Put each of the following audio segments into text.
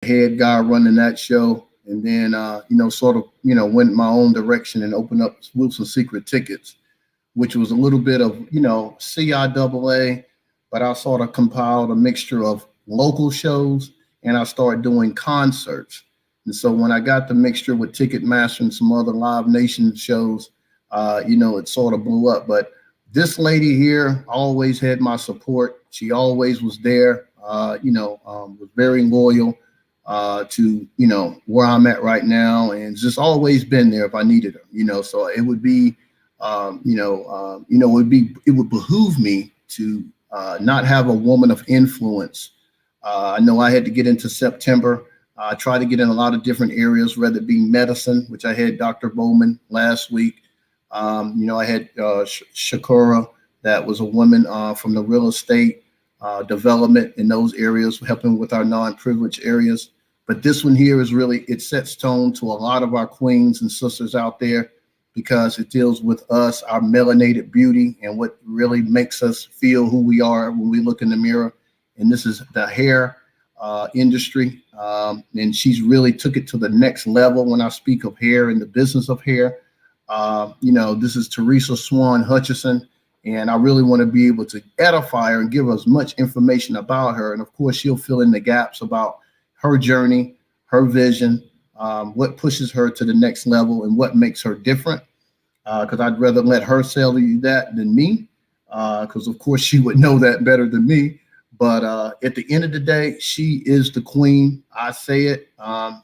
head guy running that show. And then, sort of, went my own direction and opened up Wilson Secret Tickets, which was a little bit of, CIAA, but I sort of compiled a mixture of local shows and I started doing concerts. And so when I got the mixture with Ticketmaster and some other Live Nation shows, it sort of blew up. But this lady here always had my support. She always was there, was very loyal to, where I'm at right now, and just always been there if I needed her, so it would be, it would behoove me to not have a woman of influence. I know I had to get into September. I tried to get in a lot of different areas, whether it be medicine, which I had Dr. Bowman last week. I had Shakura, that was a woman from the real estate development in those areas, helping with our non-privileged areas. But this one here is really, it sets tone to a lot of our queens and sisters out there, because it deals with us, our melanated beauty, and what really makes us feel who we are when we look in the mirror. And this is the hair industry. And she's really took it to the next level when I speak of hair and the business of hair. This is Terese Swan Hutchinson, and I really want to be able to edify her and give her as much information about her. And of course, she'll fill in the gaps about her journey, her vision, what pushes her to the next level and what makes her different. Because I'd rather let her tell you that than me, because of course she would know that better than me. But at the end of the day, she is the queen. I say it, look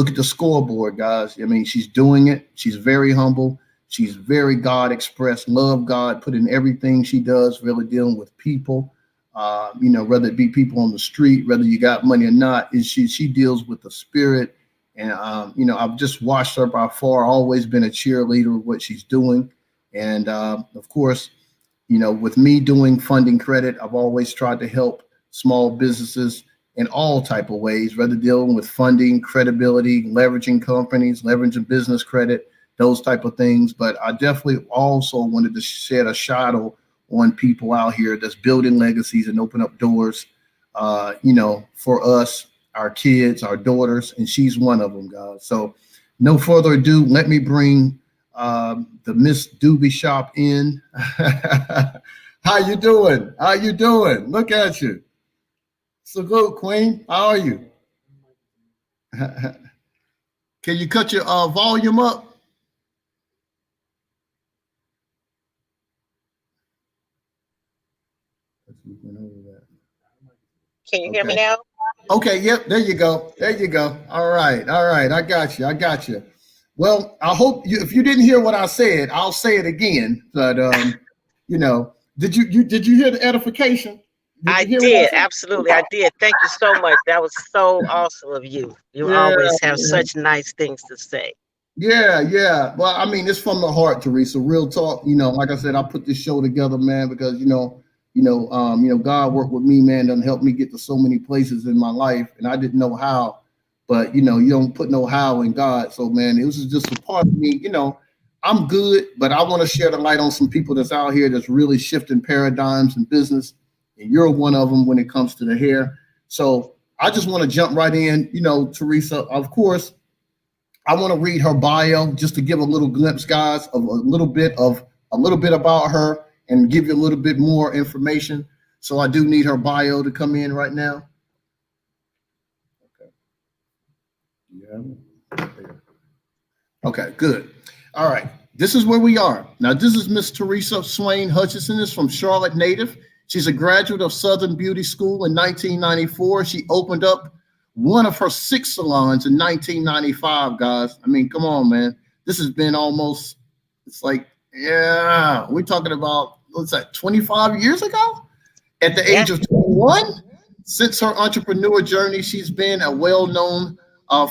at the scoreboard, guys. I mean, she's doing it. She's very humble. She's very God expressed, love God, put in everything she does, really dealing with people, whether it be people on the street, whether you got money or not, is she deals with the spirit. And, I've just watched her by far, always been a cheerleader of what she's doing. And of course, with me doing funding credit, I've always tried to help small businesses in all type of ways, whether dealing with funding, credibility, leveraging companies, leveraging business credit, those type of things. But I definitely also wanted to shed a shadow on people out here that's building legacies and open up doors, for us, our kids, our daughters, and she's one of them, guys. So no further ado, let me bring the Miss Doobie Shop in. How you doing? How you doing? Look at you. Salute, Queen. How are you? Can you cut your volume up? Can you hear me now? Okay, yep, there you go. There you go. All right. I got you. Well, I hope if you didn't hear what I said, I'll say it again. But did you hear the edification? I did, absolutely. I did. Thank you so much. That was so awesome of you. You always have such nice things to say. Yeah. Well, I mean, it's from the heart, Teresa. Real talk. Like I said, I put this show together, man, because God worked with me, man, and helped me get to so many places in my life, and I didn't know how. But you don't put no how in God. So, man, it was just a part of me. I'm good, but I want to share the light on some people that's out here that's really shifting paradigms in business. And you're one of them when it comes to the hair. So I just want to jump right in. Teresa, of course, I want to read her bio just to give a little glimpse, guys, of a little bit about her and give you a little bit more information. So I do need her bio to come in right now. Okay. Yeah. Okay, good. All right. This is where we are. Now, this is Miss Terese Swan Hutchinson, is from Charlotte native. She's a graduate of Southern Beauty School in 1994. She opened up one of her 6 salons in 1995, guys. I mean, come on, man. This has been almost, we're talking about, 25 years ago? At the age of 21? Since her entrepreneur journey, she's been a well-known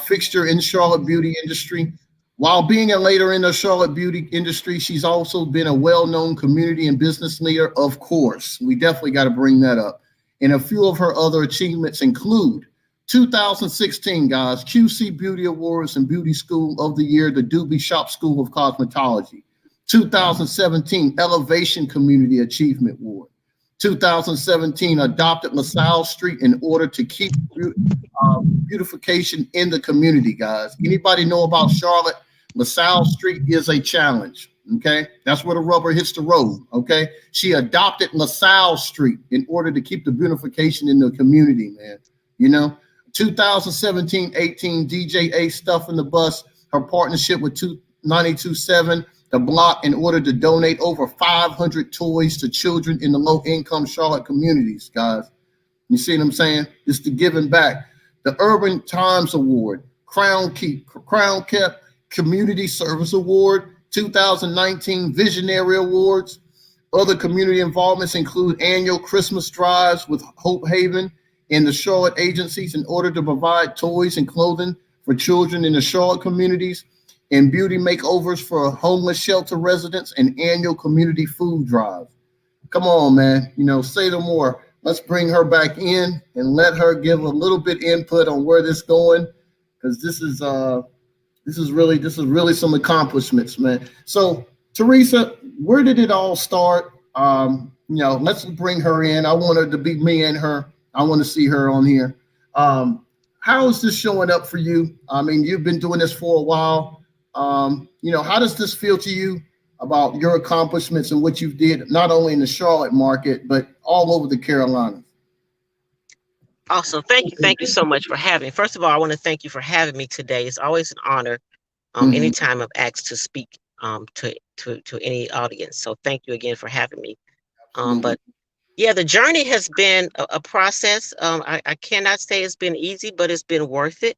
fixture in Charlotte beauty industry. While being a leader in the Charlotte beauty industry, she's also been a well-known community and business leader, of course. We definitely got to bring that up. And a few of her other achievements include 2016, guys, QC Beauty Awards and Beauty School of the Year, the Doobie Shop School of Cosmetology. 2017 Elevation Community Achievement Award. 2017, adopted LaSalle Street in order to keep beautification in the community, guys. Anybody know about Charlotte? LaSalle Street is a challenge. Okay, that's where the rubber hits the road. Okay, she adopted LaSalle Street in order to keep the beautification in the community, man. You know, 2017-18, DJ A Stuff in the Bus, her partnership with 927 the block in order to donate over 500 toys to children in the low-income Charlotte communities, guys. You see what I'm saying? It's the giving back. The Urban Times Award, Crown Kept Community Service Award, 2019 Visionary Awards. Other community involvements include annual Christmas drives with Hope Haven and the Charlotte agencies in order to provide toys and clothing for children in the Charlotte communities, and beauty makeovers for homeless shelter residents, and annual community food drive. Come on, man. You know, say no more. Let's bring her back in and let her give a little bit input on where this is going, because this is really some accomplishments, man. So, Teresa, where did it all start? Let's bring her in. I want her to be me and her. I want to see her on here. How is this showing up for you? I mean, you've been doing this for a while. How does this feel to you about your accomplishments and what you did, not only in the Charlotte market, but all over the Carolinas? Awesome. Thank you so much for having me. First of all, I want to thank you for having me today. It's always an honor anytime I'm asked to speak to any audience. So thank you again for having me. But yeah, the journey has been a process. I cannot say it's been easy, but it's been worth it.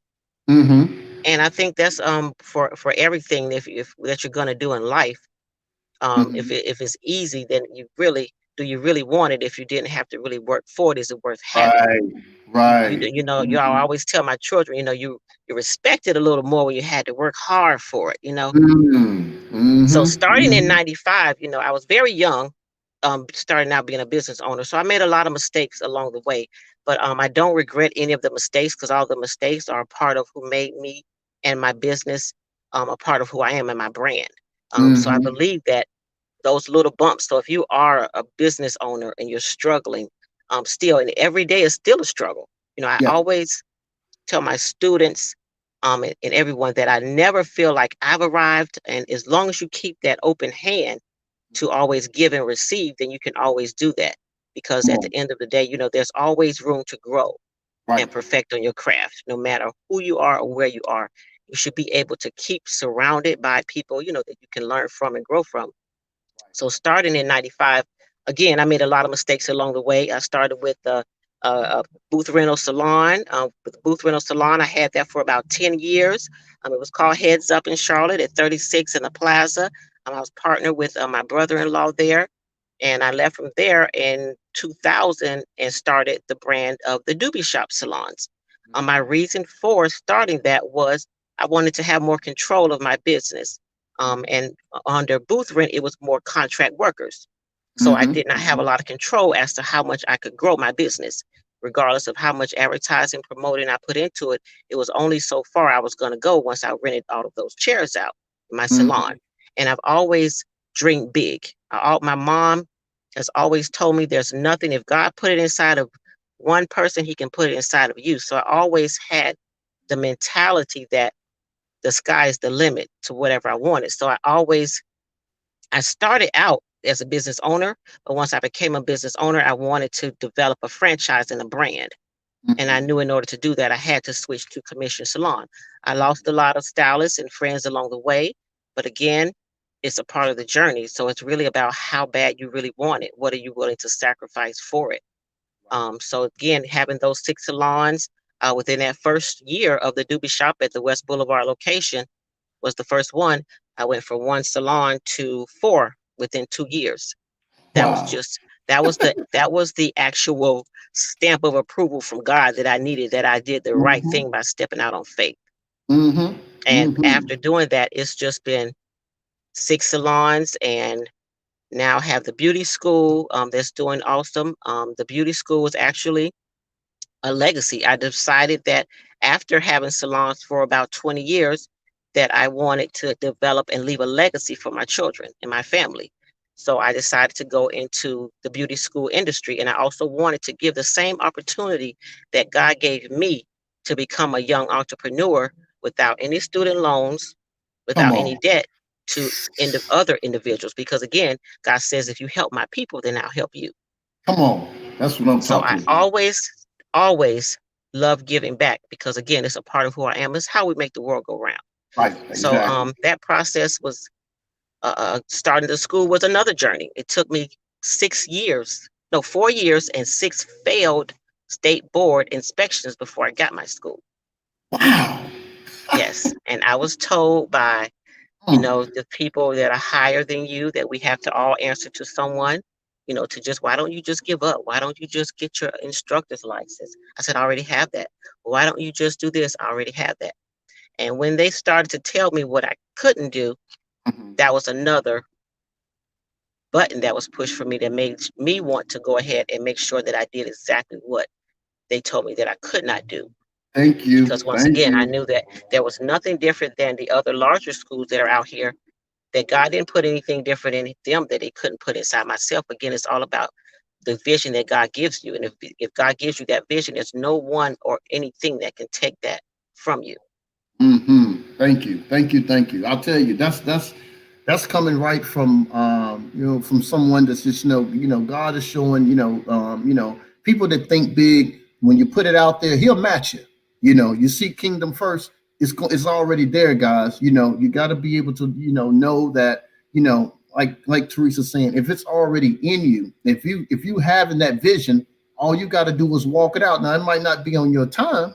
And I think that's for everything if that you're gonna do in life. If it's easy, then you really want it? If you didn't have to really work for it, is it worth having? Right. I always tell my children, you respect it a little more when you had to work hard for it. So starting in '95, I was very young, starting out being a business owner. So I made a lot of mistakes along the way, but I don't regret any of the mistakes, because all the mistakes are a part of who made me and my business, a part of who I am and my brand. So I believe that those little bumps. So if you are a business owner and you're struggling, still, and every day is still a struggle. I always tell my students, and everyone, that I never feel like I've arrived. And as long as you keep that open hand to always give and receive, then you can always do that. Because at the end of the day, there's always room to grow and perfect on your craft. No matter who you are or where you are, you should be able to keep surrounded by people, that you can learn from and grow from. So starting in '95, again, I made a lot of mistakes along the way. I started with a booth rental salon. With the booth rental salon, I had that for about 10 years. It was called Heads Up in Charlotte at 36 in the Plaza. I was partnered with my brother-in-law there. And I left from there in 2000 and started the brand of the Doobie Shop salons. My reason for starting that was I wanted to have more control of my business. And under booth rent, it was more contract workers. So I did not have a lot of control as to how much I could grow my business. Regardless of how much advertising, promoting I put into it, it was only so far I was going to go once I rented all of those chairs out in my salon. And I've always dreamed big. My mom has always told me there's nothing, if God put it inside of one person, he can put it inside of you. So I always had the mentality that the sky is the limit to whatever I wanted. So I started out as a business owner, but once I became a business owner, I wanted to develop a franchise and a brand. And I knew in order to do that, I had to switch to commission salon. I lost a lot of stylists and friends along the way, but again, it's a part of the journey. So it's really about how bad you really want it. What are you willing to sacrifice for it? So again, having those 6 salons within that first year of the Doobie Shop at the West Boulevard location was the first one. I went from 1 salon to 4 within 2 years. That was the actual stamp of approval from God that I needed, that I did the right thing by stepping out on faith. And after doing that, it's just been 6 salons, and now have the beauty school that's doing awesome. The beauty school is actually a legacy. I decided that after having salons for about 20 years, that I wanted to develop and leave a legacy for my children and my family. So I decided to go into the beauty school industry. And I also wanted to give the same opportunity that God gave me to become a young entrepreneur without any student loans, Come without any on. debt to other individuals. Because again, God says, if you help my people, then I'll help you. Come on. That's what I'm So I talking about. always love giving back because again, it's a part of who I am. It's how we make the world go round. Right. So Exactly. that process was starting the school was another journey. It took me 6 years, no, 4 years and six failed state board inspections before I got my school. Wow. Yes. And I was told by, the people that are higher than you that we have to all answer to someone, to just, why don't you just give up? Why don't you just get your instructor's license? I said, I already have that. Why don't you just do this? I already have that. And when they started to tell me what I couldn't do, that was another button that was pushed for me that made me want to go ahead and make sure that I did exactly what they told me that I could not do. Thank you. Because once Thank again, I you. knew that there was nothing different than the other larger schools that are out here, that God didn't put anything different in them that He couldn't put inside myself. Again, it's all about the vision that God gives you. And if God gives you that vision, there's no one or anything that can take that from you. Thank you. Thank you. Thank you. I'll tell you, that's coming right from from someone that's just God is showing people that think big. When you put it out there, He'll match it. You see kingdom first. It's already there, guys. You got to be able to know that like Teresa's saying, if it's already in you, if you having that vision, all you got to do is walk it out. Now it might not be on your time,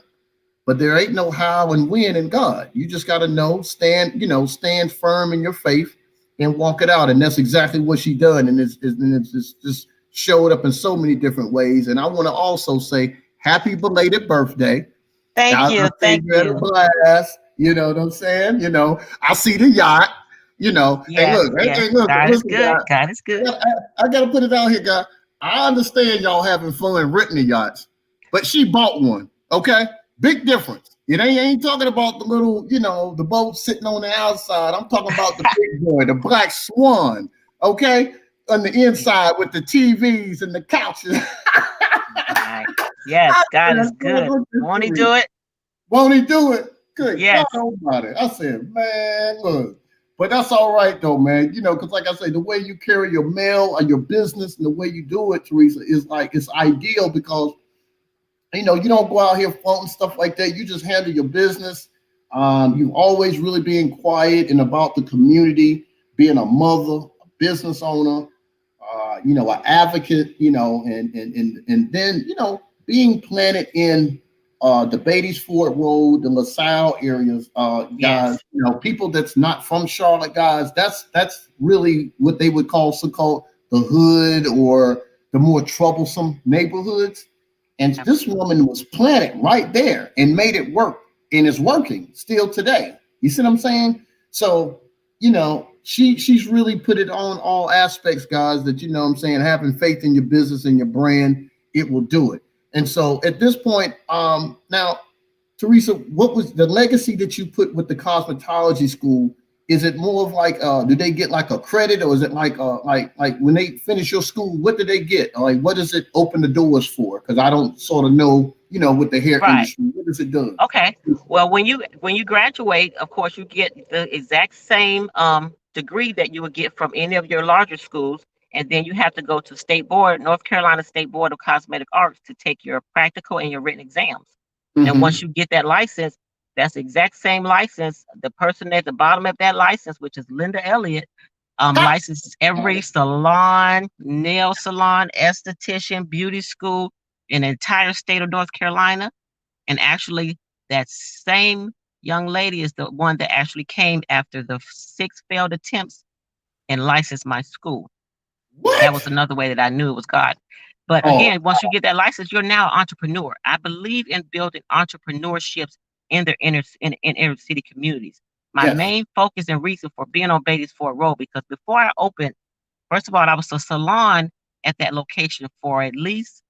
but there ain't no how and when in God. You just got to stand firm in your faith and walk it out. And that's exactly what she done. And it's just showed up in so many different ways. And I want to also say happy belated birthday. Thank I you. say Thank you had a you. blast. You know what I'm saying? I see the yacht. Hey, Yes, look, yes. God is listen, good. guys. God is I good. gotta, I gotta put it out here, guys. I understand y'all having fun renting the yachts, but she bought one. Okay, big difference. It ain't talking about the little, the boat sitting on the outside. I'm talking about the big boy, the Black Swan. Okay, on the inside with the TVs and the couches. Right. Yes, God is good. Won't He do it? Won't He do it? Good God Yes. Almighty! I said, man, look. But that's all right though, man. Because like I say, the way you carry your mail or your business and the way you do it, Teresa, is like it's ideal because you don't go out here flaunting stuff like that. You just handle your business. You've always really being quiet and about the community, being a mother, a business owner, an advocate, and then being planted in the Beatties Ford Road, the LaSalle areas, guys. Yes. People that's not from Charlotte, guys. That's really what they would call so-called the hood or the more troublesome neighborhoods. And this woman was planted right there and made it work, and it's working still today. You see what I'm saying? So she's really put it on all aspects, guys, that what I'm saying, having faith in your business and your brand, it will do it. And so at this point, now, Teresa, what was the legacy that you put with the cosmetology school? Is it more of like do they get like a credit, or is it like when they finish your school, what do they get? Like what does it open the doors for? Because I don't sort of know, with the hair Right. industry, what does it do? Okay. Well, when you graduate, of course, you get the exact same degree that you would get from any of your larger schools, and then you have to go to State Board, North Carolina State Board of Cosmetic Arts, to take your practical and your written exams. And Mm-hmm. once you get that license, that's the exact same license. The person at the bottom of that license, which is Linda Elliott, licenses every salon, nail salon, esthetician, beauty school in the entire state of North Carolina. And actually, that same young lady is the one that actually came after the 6 failed attempts and licensed my school. That was What? another way that I knew it was God. But Oh, again, once you get that license, you're now an entrepreneur. I believe in building entrepreneurships in their inner city communities. My yes. main focus and reason for being on Beatties Ford Road, because before I opened, first of all, I was a salon at that location for at least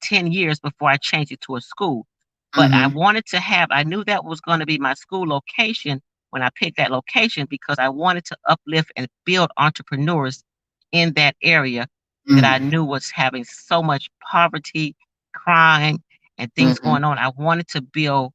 10 years before I changed it to a school. But Mm-hmm. I knew that was going to be my school location when I picked that location, because I wanted to uplift and build entrepreneurs in that area that I knew was having so much poverty, crime, and things going on. I wanted to build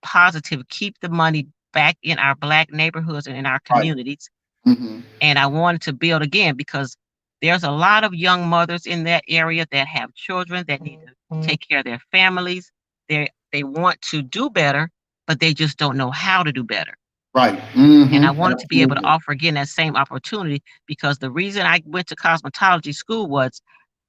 positive, keep the money back in our Black neighborhoods and in our Right. communities. And I wanted to build again because there's a lot of young mothers in that area that have children that need to take care of their families. They want to do better, but they just don't know how to do better. Right. And I wanted to be able to Absolutely. offer again that same opportunity because the reason I went to cosmetology school was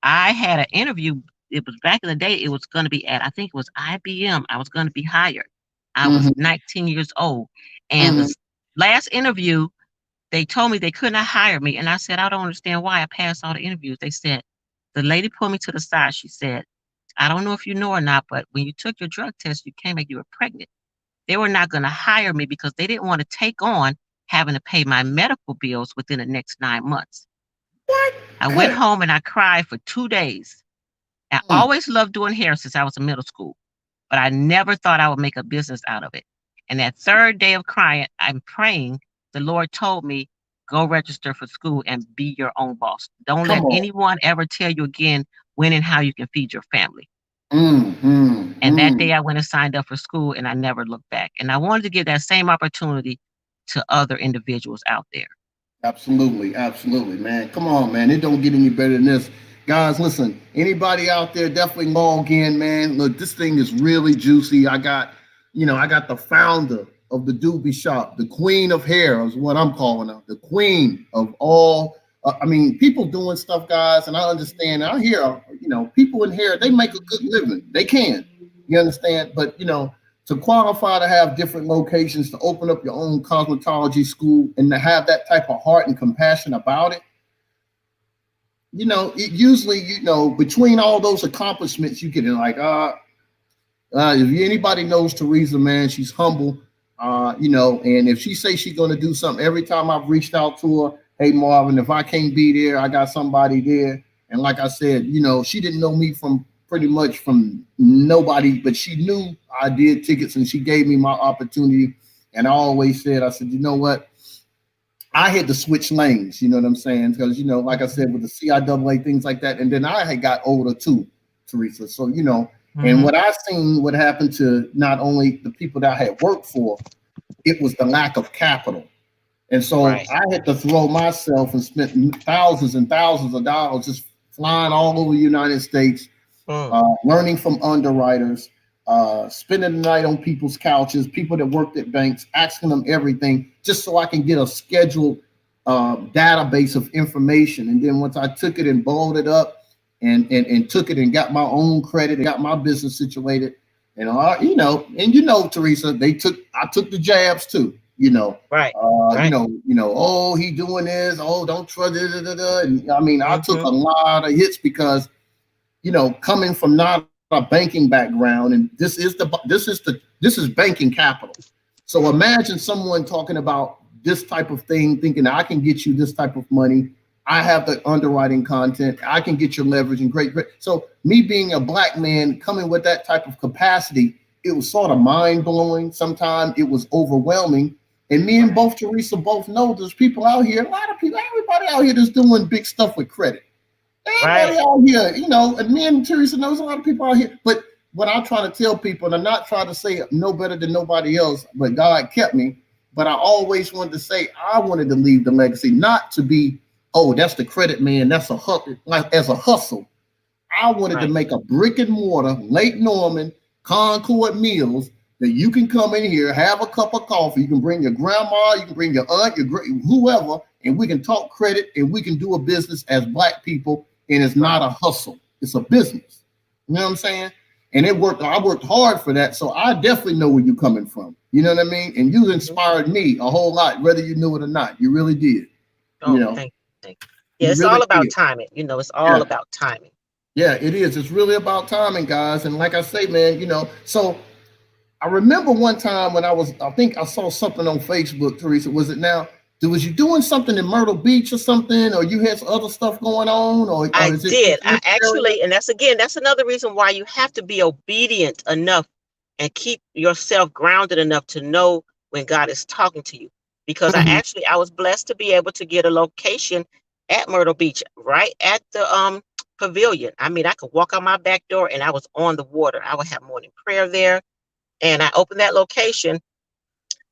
I had an interview. It was back in the day, it was going to be at, I think it was IBM. I was going to be hired. I was 19 years old. And the last interview, they told me they could not hire me. And I said, I don't understand why I passed all the interviews. They said, the lady pulled me to the side. She said, I don't know if you know or not, but when you took your drug test, you came back, you were pregnant. They were not going to hire me because they didn't want to take on having to pay my medical bills within the next 9 months. What? I went home and I cried for 2 days. I always loved doing hair since I was in middle school, but I never thought I would make a business out of it. And that third day of crying, I'm praying, the Lord told me, go register for school and be your own boss. Don't let anyone ever tell you again when and how you can feed your family. And that day I went and signed up for school and I never looked back. And I wanted to give that same opportunity to other individuals out there. Absolutely. Absolutely, man. Come on, man. It don't get any better than this. Guys, listen, anybody out there, definitely log in, man. Look, this thing is really juicy. I got the founder of the Doobie Shop, the queen of hair is what I'm calling her, the queen of all. People doing stuff, guys, and I understand. I hear, people in hair, they make a good living. They can, you understand? But, to qualify to have different locations, to open up your own cosmetology school and to have that type of heart and compassion about it, it usually, between all those accomplishments, you get in like, if anybody knows Teresa, man, she's humble, and if she says she's going to do something, every time I've reached out to her, hey, Marvin, if I can't be there, I got somebody there. And like I said, she didn't know me from pretty much from nobody, but she knew I did tickets and she gave me my opportunity. And I always said, I said, you know what? I had to switch lanes, you know what I'm saying? Because, like I said, with the CIAA, things like that. And then I had got older too, Teresa. So, and what I seen what happened to not only the people that I had worked for, it was the lack of capital. And so I had to throw myself and spent thousands and thousands of dollars just flying all over the United States, learning from underwriters, spending the night on people's couches, people that worked at banks, asking them everything, just so I can get a scheduled database of information. And then once I took it and balled it up and took it and got my own credit and got my business situated, and Teresa, I took the jabs too. Oh, he doing this. Oh, don't trust. And I took a lot of hits because, coming from not a banking background, and this is banking capital. So imagine someone talking about this type of thing, thinking I can get you this type of money. I have the underwriting content. I can get your leverage and great. So me being a Black man coming with that type of capacity, it was sort of mind blowing. Sometimes it was overwhelming. And me and both Teresa both know there's people out here, a lot of people, everybody out here that's doing big stuff with credit. Everybody out here, and me and Teresa knows a lot of people out here. But what I'm trying to tell people, and I'm not trying to say no better than nobody else, but God kept me. But I always wanted to say I wanted to leave the legacy, not to be, oh, that's the credit man, that's a hustle, like as a hustle. I wanted to make a brick and mortar, late Norman, Concord meals that you can come in here, have a cup of coffee. You can bring your grandma, you can bring your aunt, whoever, and we can talk credit and we can do a business as Black people. And it's not a hustle. It's a business. You know what I'm saying? And it worked. I worked hard for that. So I definitely know where you're coming from. You know what I mean? And you inspired me a whole lot, whether you knew it or not. You really did. Oh, thank you. Yeah, it's really all about timing. It's all about timing. Yeah, it is. It's really about timing, guys. And like I say, man, so I remember one time when I think I saw something on Facebook, Teresa, was it now? Was you doing something in Myrtle Beach or something, or you had some other stuff going on? Or I did. I actually, and that's another reason why you have to be obedient enough and keep yourself grounded enough to know when God is talking to you. Because I was blessed to be able to get a location at Myrtle Beach, right at the pavilion. I mean, I could walk out my back door and I was on the water. I would have morning prayer there. And I opened that location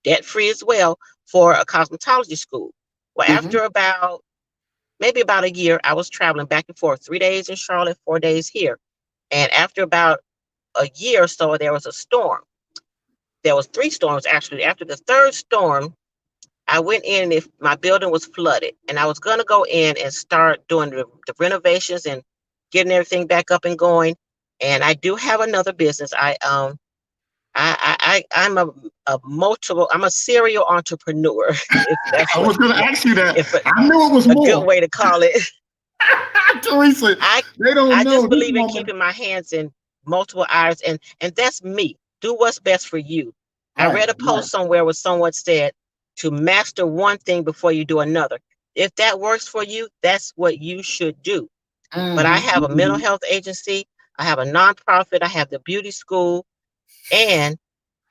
debt free as well for a cosmetology school. Well, after maybe about a year, I was traveling back and forth, 3 days in Charlotte, 4 days here. And after about a year or so, there was a storm. There was 3 storms actually. After the 3rd storm, I went in if my building was flooded, and I was going to go in and start doing the renovations and getting everything back up and going. And I do have another business. I'm a serial entrepreneur, if that's I what was going to ask you that. if I knew it was a more. good way to call it. Teresa, they don't I know just this believe in woman. keeping my hands in multiple irons, and that's me. Do what's best for you. I read a post somewhere where someone said to master one thing before you do another. If that works for you, that's what you should do. But I have a mental health agency, I have a nonprofit, I have the beauty school, and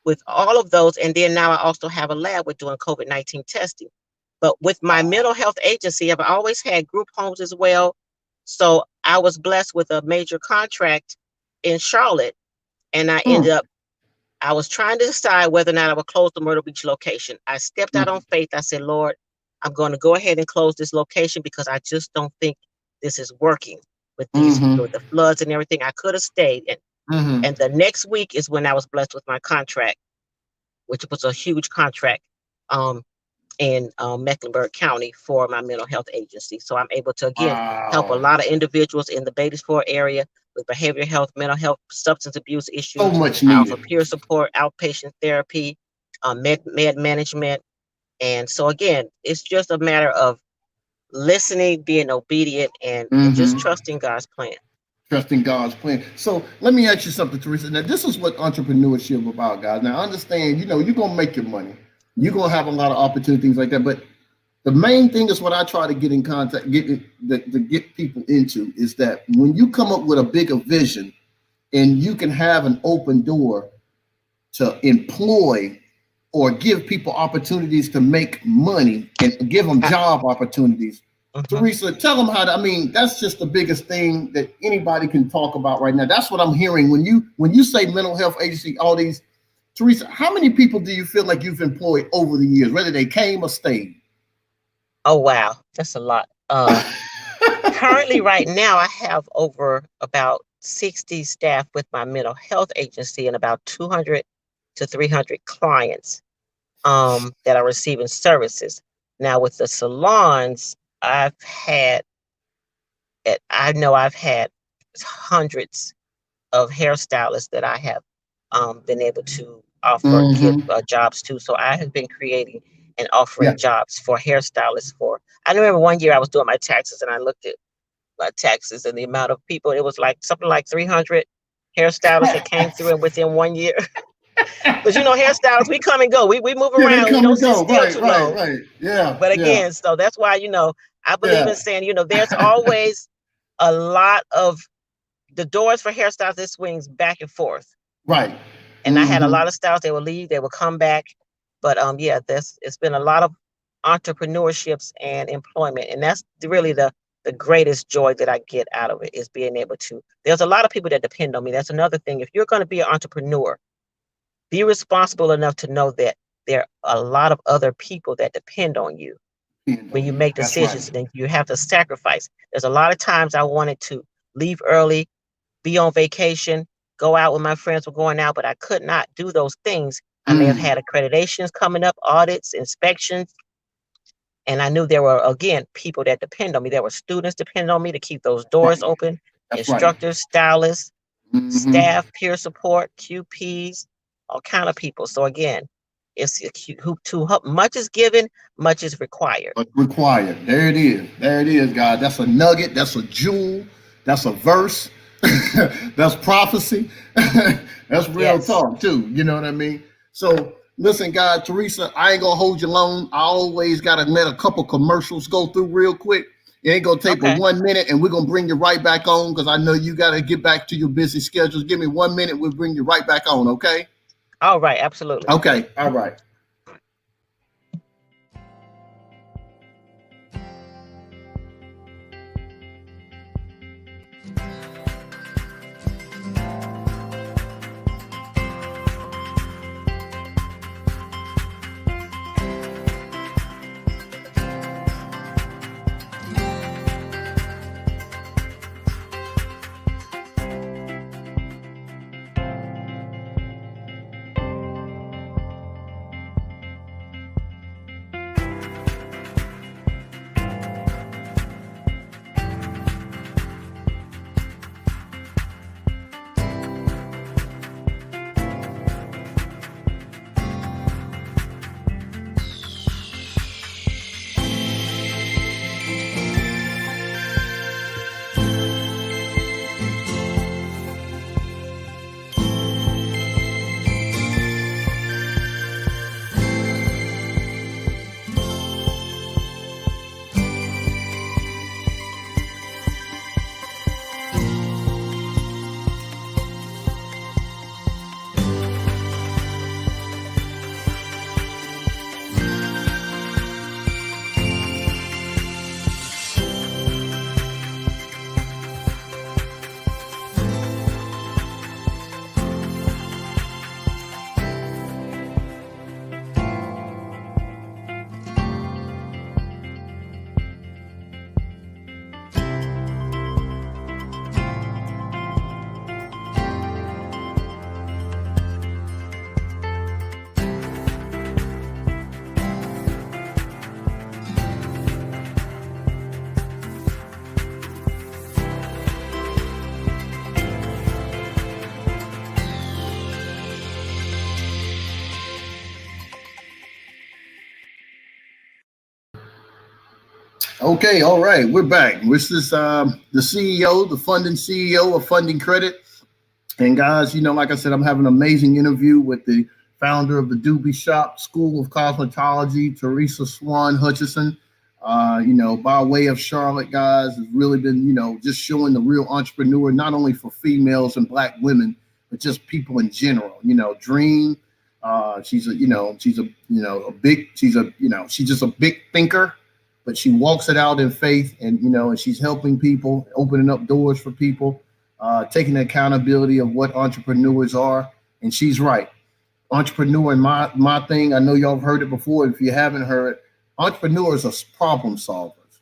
with all of those, and then now I also have a lab with doing COVID-19 testing. But with my mental health agency, I've always had group homes as well. So I was blessed with a major contract in Charlotte, and I was trying to decide whether or not I would close the Myrtle Beach location. I stepped out on faith. I said, Lord, I'm going to go ahead and close this location because I just don't think this is working with with the floods and everything. I could have stayed. And the next week is when I was blessed with my contract, which was a huge contract in Mecklenburg County for my mental health agency. So I'm able to, again, help a lot of individuals in the Batesville area with behavioral health, mental health, substance abuse issues. So much I needed. offer peer support, outpatient therapy, med management. And so, again, it's just a matter of listening, being obedient, and just trusting God's plan. Trusting God's plan. So let me ask you something, Teresa. Now, this is what entrepreneurship is about, guys. Now, I understand, you're going to make your money. You're going to have a lot of opportunities, things like that. But the main thing is what I try to get in contact, to get people into is that when you come up with a bigger vision and you can have an open door to employ or give people opportunities to make money and give them job opportunities. Teresa, tell them how to, I mean, that's just the biggest thing that anybody can talk about right now. That's what I'm hearing. When you say mental health agency, all these, Teresa, how many people do you feel like you've employed over the years, whether they came or stayed? Oh, wow. That's a lot. Currently, right now, I have over about 60 staff with my mental health agency and about 200 to 300 clients that are receiving services. Now, with the salons, I know I've had hundreds of hairstylists that I have been able to give jobs to. So I have been creating and offering jobs for hairstylists I remember one year I was doing my taxes and I looked at my taxes and the amount of people. It was like something like 300 hairstylists that came through and within 1 year. Because hairstylists, we come and go. We move around. We don't sit still too long. Right. Yeah. But again, so that's why, I believe in saying, there's always a lot of the doors for hairstylists that swings back and forth. Right. And I had a lot of stylists, they would leave, they would come back. But it's been a lot of entrepreneurships and employment. And that's really the greatest joy that I get out of it is being able to. There's a lot of people that depend on me. That's another thing. If you're going to be an entrepreneur, be responsible enough to know that there are a lot of other people that depend on you when you make decisions. And you have to sacrifice. There's a lot of times I wanted to leave early, be on vacation, go out when my friends were going out, but I could not do those things. I may have had accreditations coming up, audits, inspections. And I knew there were, again, people that depend on me. There were students depending on me to keep those doors open, instructors, stylists, staff, peer support, QPs, all kind of people. So again, it's much is given, much is required. Required. There it is. There it is, guys. That's a nugget. That's a jewel. That's a verse. That's prophecy. That's real talk too. You know what I mean? So listen, guys, Teresa, I ain't gonna hold you long. I always gotta let a couple commercials go through real quick. It ain't gonna take but 1 minute, and we're gonna bring you right back on because I know you gotta get back to your busy schedules. Give me 1 minute, we'll bring you right back on, okay? All right, absolutely. Okay, all right. Okay, all right, we're back. This is the CEO, the funding CEO of Funding Credit. And guys, like I said, I'm having an amazing interview with the founder of the Doobie Shop School of Cosmetology, Terese Swan Hutchinson. By way of Charlotte, guys, has really been, just showing the real entrepreneur, not only for females and Black women, but just people in general. Dream. She's just a big thinker, but she walks it out in faith, and she's helping people, opening up doors for people, taking the accountability of what entrepreneurs are. And she's right. Entrepreneur, and my thing, I know y'all have heard it before. If you haven't heard, entrepreneurs are problem solvers.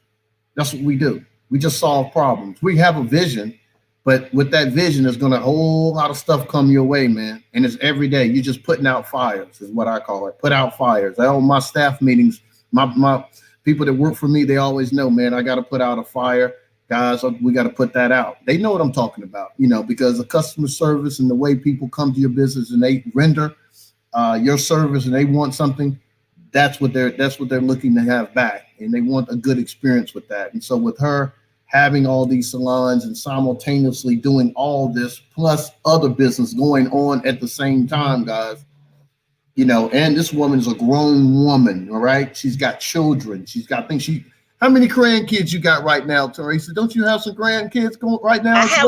That's what we do. We just solve problems. We have a vision, but with that vision, there's going to a whole lot of stuff come your way, man. And it's every day. You're just putting out fires, is what I call it. Put out fires. I own my staff meetings. My people that work for me, they always know, man, I got to put out a fire. Guys, we got to put that out. They know what I'm talking about, because the customer service and the way people come to your business and they render your service and they want something, that's what they're looking to have back, and they want a good experience with that. And so with her having all these salons and simultaneously doing all this plus other business going on at the same time, guys, and this woman is a grown woman, all right? She's got children. She's got things. How many grandkids you got right now, Teresa? Don't you have some grandkids going right now? I have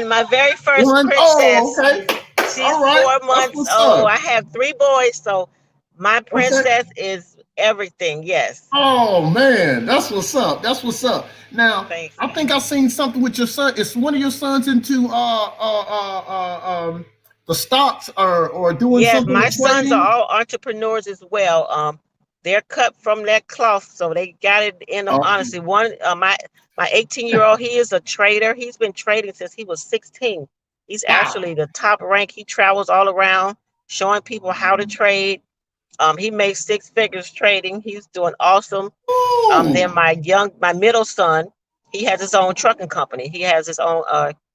my very first princess. Oh, okay. She's 4 months old. I have 3 boys, so my princess is everything. Yes. Oh man, that's what's up. That's what's up. Now, I think I've seen something with your son. Is one of your sons into the stocks or doing something? Yes, my sons are all entrepreneurs as well. They're cut from that cloth, so they got it in them. Honestly, one my 18-year-old, he is a trader. He's been trading since he was 16. He's actually the top rank. He travels all around showing people how to trade. He makes 6 figures trading. He's doing awesome. Then my middle son, he has his own trucking company. He has his own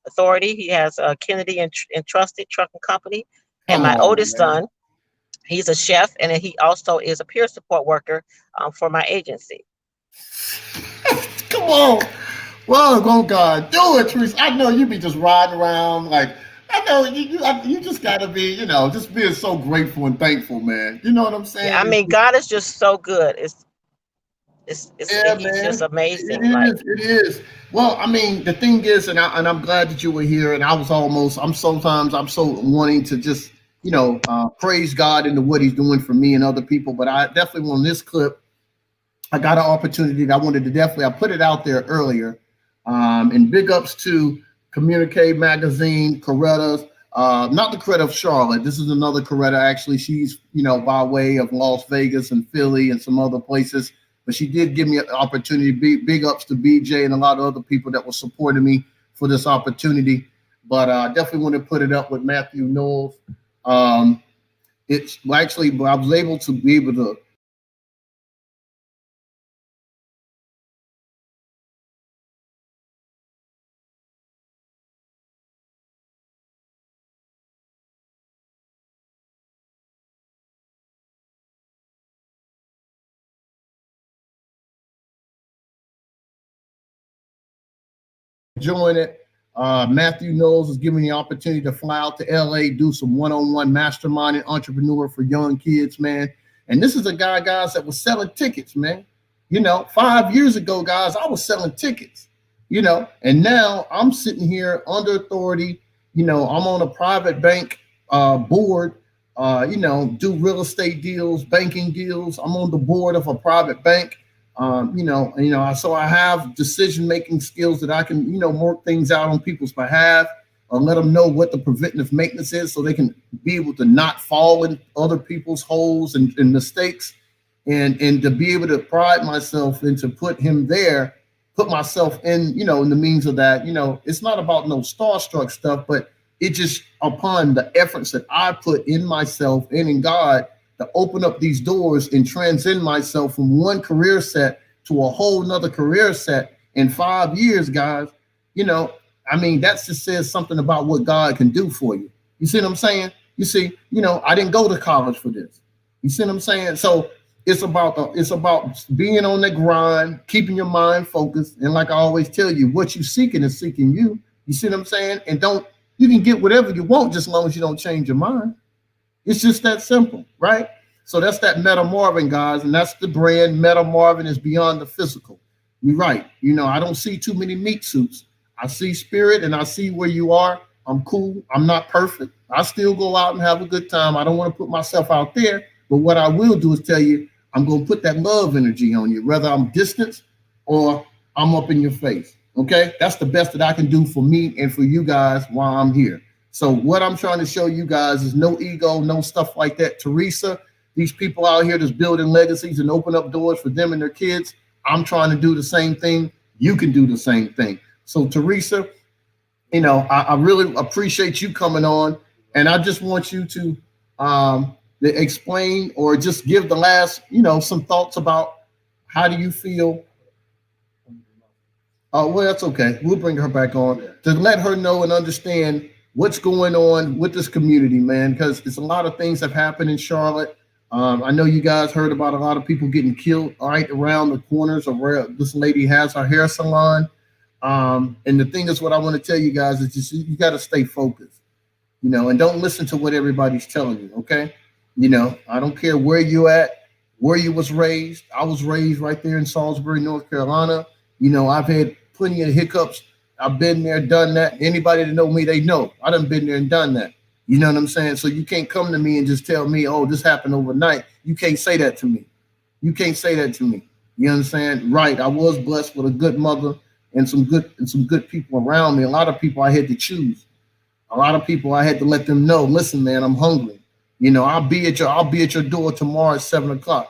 authority. He has a Kennedy and Trusted Trucking Company. And my oldest son, he's a chef, and he also is a peer support worker for my agency. Come on. Well, oh God, do it, Teresa. I know you be just riding around like, I know you just got to be, just being so grateful and thankful, man. You know what I'm saying? Yeah, I mean, God is just so good. It's he's just amazing. It is. Well, I mean, the thing is, and I'm glad that you were here. And I'm so wanting to just, praise God into what He's doing for me and other people. But I definitely want this clip. I got an opportunity that I wanted to I put it out there earlier. And big ups to Communique Magazine, Coretta's, not the Coretta of Charlotte. This is another Coretta. Actually, she's, by way of Las Vegas and Philly and some other places. But she did give me an opportunity. Big ups to BJ and a lot of other people that were supporting me for this opportunity. But I definitely want to put it up with Matthew Knowles. I was able to join it. Matthew Knowles is giving me the opportunity to fly out to LA, do some one-on-one masterminding entrepreneur for young kids, man. And this is a guy, guys, that was selling tickets, man. 5 years ago, guys, I was selling tickets, and now I'm sitting here under authority. I'm on a private bank board, do real estate deals, banking deals. I'm on the board of a private bank. So I have decision-making skills that I can, work things out on people's behalf, or let them know what the preventative maintenance is so they can be able to not fall in other people's holes and mistakes, and to be able to pride myself and to put myself in, in the means of that. It's not about no starstruck stuff, but it just upon the efforts that I put in myself and in God to open up these doors and transcend myself from one career set to a whole nother career set in 5 years, guys. That just says something about what God can do for you. You see what I'm saying? You see, I didn't go to college for this. You see what I'm saying? So It's about being on the grind, keeping your mind focused, and like I always tell you, what you seeking is seeking you. You see what I'm saying? And don't you can get whatever you want just as long as you don't change your mind. It's just that simple, right? So that's that Meta Marvin, guys, and that's the brand. Meta Marvin is beyond the physical. You're right. You know, I don't see too many meat suits. I see spirit and I see where you are. I'm cool. I'm not perfect. I still go out and have a good time. I don't want to put myself out there, but what I will do is tell you, I'm going to put that love energy on you, whether I'm distant or I'm up in your face. Okay. That's the best that I can do for me and for you guys while I'm here. So what I'm trying to show you guys is no ego, no stuff like that. Teresa, these people out here that's building legacies and open up doors for them and their kids. I'm trying to do the same thing. You can do the same thing. So Teresa, you know, I really appreciate you coming on, and I just want you to explain or just give the last, you know, some thoughts about how do you feel. Well, that's okay. We'll bring her back on to let her know and understand what's going on with this community, man, because it's a lot of things have happened in Charlotte. I know you guys heard about a lot of people getting killed right around the corners of where this lady has her hair salon. And the thing is, what I want to tell you guys is just you got to stay focused, you know, and don't listen to what everybody's telling you. Okay. You know, I don't care where you at, where you was raised. I was raised right there in Salisbury, North Carolina. You know, I've had plenty of hiccups. I've been there, done that. Anybody that know me, they know I done been there and done that. You know what I'm saying? So you can't come to me and just tell me, oh, this happened overnight. You can't say that to me. You can't say that to me. You understand? Right. I was blessed with a good mother and some good people around me. A lot of people I had to choose. A lot of people I had to let them know, listen, man, I'm hungry. You know, I'll be at your door tomorrow at 7:00. Well,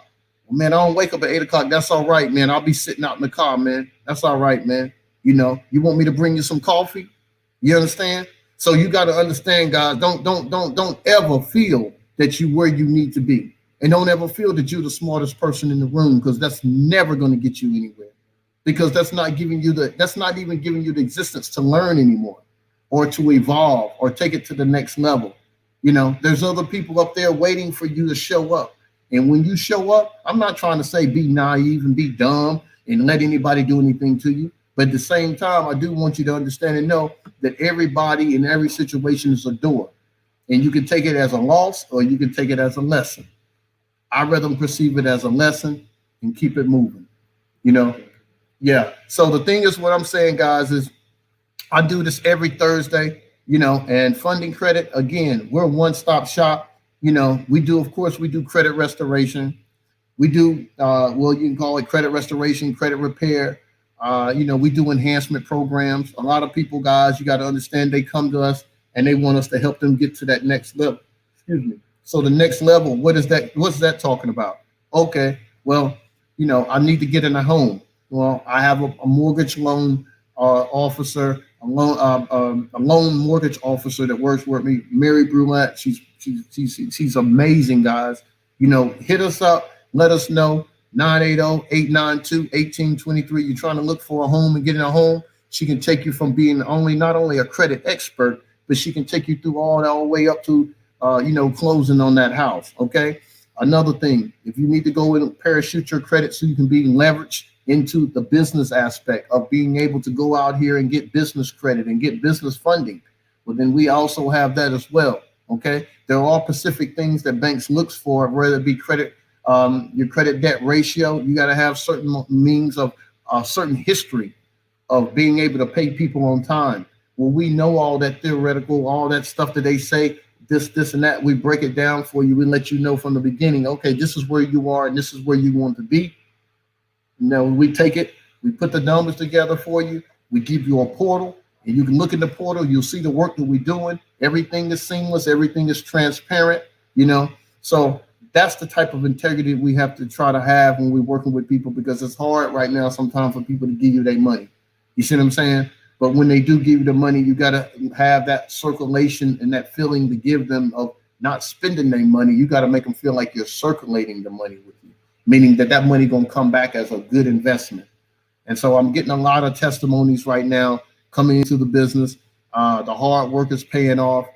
man, I don't wake up at 8:00. That's all right, man. I'll be sitting out in the car, man. That's all right, man. You know, you want me to bring you some coffee? You understand? So you got to understand, guys, don't ever feel that you where you need to be. And don't ever feel that you're the smartest person in the room, because that's never going to get you anywhere. Because that's not even giving you the existence to learn anymore or to evolve or take it to the next level. You know, there's other people up there waiting for you to show up. And when you show up, I'm not trying to say be naive and be dumb and let anybody do anything to you. But at the same time, I do want you to understand and know that everybody in every situation is a door. And you can take it as a loss or you can take it as a lesson. I'd rather perceive it as a lesson and keep it moving, you know? Yeah. So the thing is, what I'm saying, guys, is I do this every Thursday, you know, and funding credit, again, we're a one-stop shop. You know, we do credit restoration. We do, well, you can call it credit restoration, credit repair. You know, we do enhancement programs. A lot of people, guys, you got to understand, they come to us and they want us to help them get to that next level. Excuse me. So the next level, what's that talking about? Okay, well, you know, I need to get in a home. Well, I have a mortgage loan officer, a loan mortgage officer that works with me, Mary Brulette. She's amazing, guys. You know, hit us up, let us know. 980-892-1823. You're trying to look for a home and get in a home. She can take you from being not only a credit expert, but she can take you through all the way up to closing on that house. Okay. Another thing, if you need to go and parachute your credit so you can be leveraged into the business aspect of being able to go out here and get business credit and get business funding, well, then we also have that as well. Okay. There are all specific things that banks looks for, whether it be credit, your credit debt ratio. You got to have certain means of certain history of being able to pay people on time. Well, we know all that theoretical, all that stuff that they say, this and that. We break it down for you. We let you know from the beginning, okay, this is where you are and this is where you want to be. Now we take it, we put the numbers together for you. We give you a portal, and you can look in the portal. You'll see the work that we're doing. Everything is seamless. Everything is transparent, you know. So that's the type of integrity we have to try to have when we're working with people, because it's hard right now sometimes for people to give you their money. You see what I'm saying? But when they do give you the money, you got to have that circulation and that feeling to give them of not spending their money. You got to make them feel like you're circulating the money with you, meaning that money going to come back as a good investment. And so I'm getting a lot of testimonies right now coming into the business. The hard work is paying off.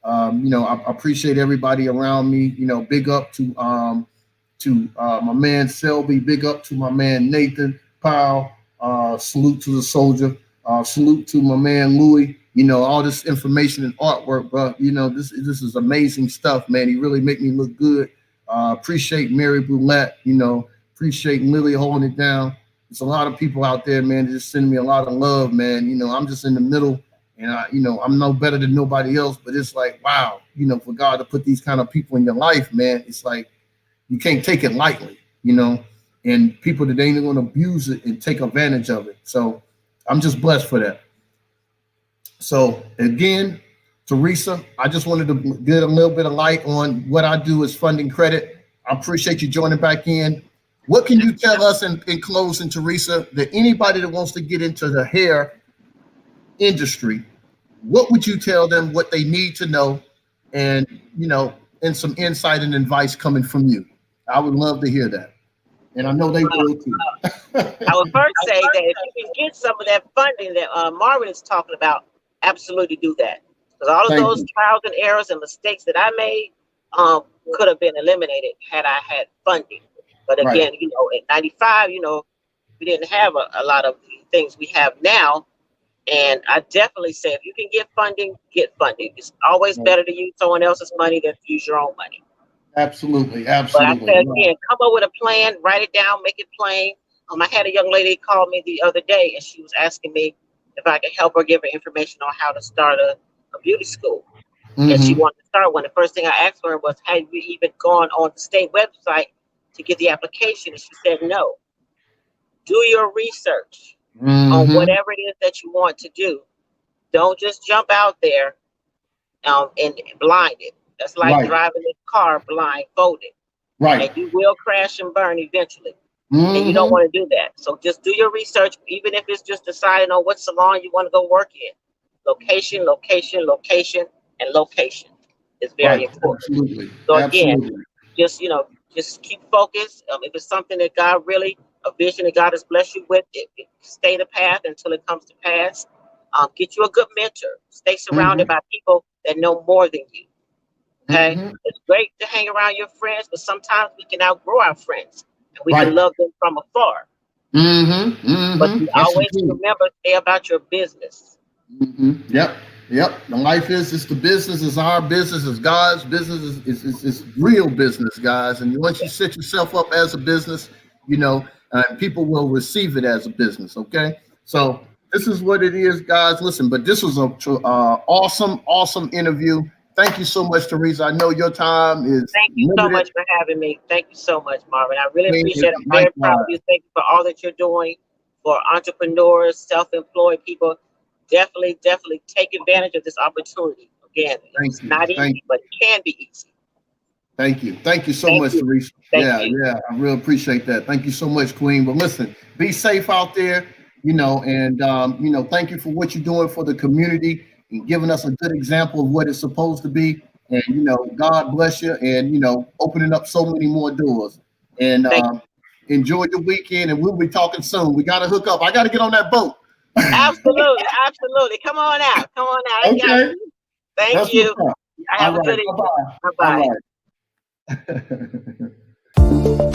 I appreciate everybody around me. Big up to to my man Selby. Big up to my man Nathan Powell. Salute to the soldier. Salute to my man Louis. You know, all this information and artwork, bro. You know, this is amazing stuff, man. He really make me look good. Appreciate Mary Boulette. You know, appreciate Lily holding it down. There's a lot of people out there, man, just sending me a lot of love, man. You know, I'm just in the middle, and you know, I'm no better than nobody else, but it's like, wow, you know, for God to put these kind of people in your life, man, it's like you can't take it lightly, you know, and people that ain't going to abuse it and take advantage of it. So I'm just blessed for that. So again, Teresa, I just wanted to get a little bit of light on what I do as funding credit. I appreciate you joining back in. What can you tell us in closing, Teresa, that anybody that wants to get into the hair industry, what would you tell them what they need to know, and, you know, and some insight and advice coming from you? I would love to hear that. And I know they will too. I would first say that if you can get some of that funding that Marvin is talking about, absolutely do that. Because all of those trials and errors and mistakes that I made could have been eliminated had I had funding. But again, you know, in 95, you know, we didn't have a lot of things we have now. And I definitely say if you can get funding, get funding. It's always better to use someone else's money than to use your own money. Absolutely. But I said again, come up with a plan, write it down, make it plain. I had a young lady call me the other day, and she was asking me if I could help her give her information on how to start a beauty school. And she wanted to start one. The first thing I asked her was, have you even gone on the state website to get the application? And she said, no. Do your research on whatever it is that you want to do. Don't just jump out there and blinded. That's like driving a car blindfolded. And you will crash and burn eventually. And you don't want to do that. So just do your research, even if it's just deciding on what salon you want to go work in. Location, location, location, and location is very important. Absolutely. So again, just, you know, just keep focused. If it's something that God really, a vision that God has blessed you with, stay the path until it comes to pass. Get you a good mentor. Stay surrounded by people that know more than you. Okay? It's great to hang around your friends, but sometimes we can outgrow our friends and we can love them from afar. But you always remember, stay about your business. Yep. The life is the business, is our business, is God's business, is real business, guys. And once you set yourself up as a business, you know, people will receive it as a business. Okay. So this is what it is, guys. Listen, but this was a awesome interview. Thank you so much, Teresa. I know your time is Thank you so much for having me. Thank you so much, Marvin. I really appreciate it. I'm very proud of you. Thank you for all that you're doing for entrepreneurs, self-employed people. Definitely take advantage of this opportunity. Again, it's not easy, but it can be easy. Thank you so much, Teresa. Yeah, I really appreciate that. Thank you so much, Queen. But listen, be safe out there, you know, and you know, thank you for what you're doing for the community and giving us a good example of what it's supposed to be. And you know, God bless you, and you know, opening up so many more doors. And enjoy your weekend, and we'll be talking soon. We got to hook up. I got to get on that boat. Absolutely. Come on out. Okay. Thank you. Have a good evening. Bye-bye. Bye-bye.